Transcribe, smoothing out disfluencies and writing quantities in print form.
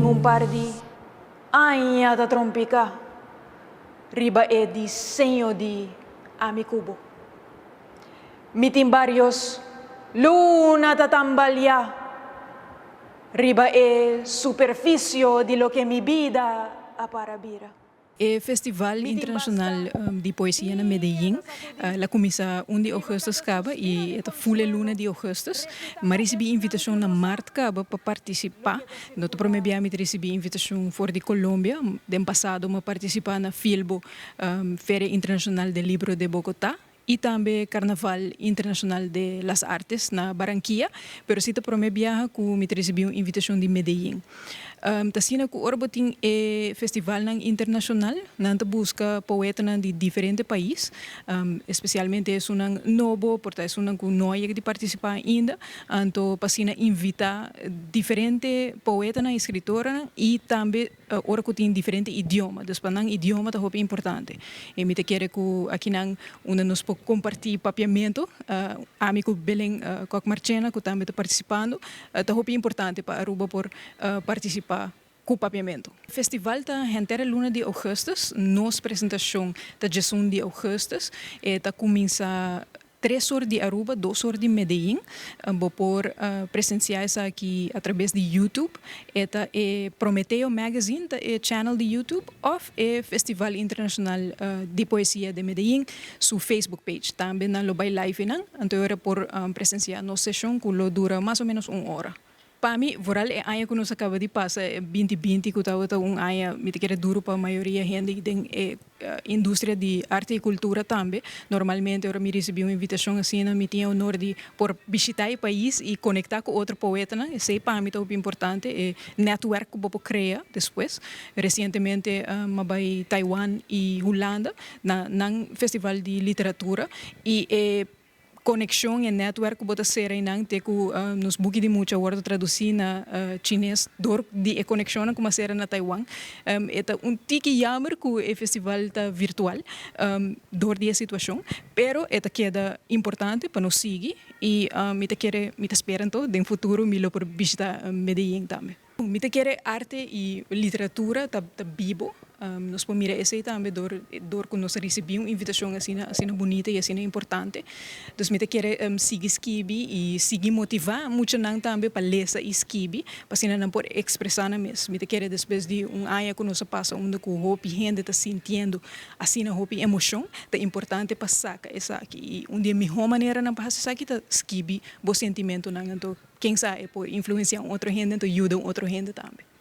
un par di anya ta trompika. Riba e diseño di Amikubo. Mitin barrios, luna tatambalya. Riba e superficio di lo que mi vida aparabira. O Festival Internacional de Poesia na Medellín, la começa 1 de augustus acaba e é a full luna de augustus, mas recebi invitação na março acaba para participar. Não te promebiami recebi invitação for de Colômbia, den passado me participar na Filbo, Feria Internacional de Libro de Bogotá. E também Carnaval Internacional de las Artes na Barranquilla, pero se te promebiaha que me recebi uma invitação de Medellín. Tasina ku orboting festival nang internacional, nanta busca poeta de diferentes países, especialmente é unang novo, porque é unang ku noia de participar ainda, anto pasina invita diferentes poeta na escritora e também ora ku tin diferente idioma, despa nang idioma ta hopi importante. E me te quere ku aqui nang una nos po compartir papiamento, amigo Belém Coc Marchena ku também tá participando, ta hopi importante para Aruba por participar com o papiamento. O festival está a luna de augustus, nossa apresentação está dia 1 de augustus, está começa 3 horas de Aruba, 2 horas de Medellín, vou por presenciar isso aqui através de YouTube, eta é Prometeo Magazine, é channel de YouTube, ou é Festival Internacional de Poesia de Medellín, su Facebook page, também na Lobay Live, então era por presenciar nossa sessão, que dura mais ou menos 1 hora. Para mim, vooral é aya que nos acaba de passar, 2020, que estava aya, me te quer duro para a maioria gente tem indústria de arte e cultura também. Normalmente, eu me recebi uma invitação assim, me tinha o honor de por visitar o país e conectar com outro poeta, né? Isso para mim é muito importante, é network que eu criar depois. Recentemente, eu fui Taiwan e Holanda, na festival de literatura e conexão e network que ser aí não te ku nos buki de muita hora traduzir na chinês dor de conexão como ser na Taiwan é tiki jammer que o festival tá virtual dor de situação pero é queda importante para nos seguir e me te quer me te esperando de futuro me lo por visitar Medellín também. Me te quer arte e literatura tá vivo. Nós podemos mirar esse também dor que nós recebemos uma invitação assim bonita e assim importante. Então me te quer seguir skibi e seguir motivar muito não também para ler esse skibi para assim não por expressar na mesma. Me te quer depois de aya que nós passa onde que o hopi gente está sentindo assim na hopi emoção é importante para sacar essa aqui e dia melhor maneira não para sacar tá skibi bo sentimento não então quem sabe por influenciar outra gente então ajuda outra gente também.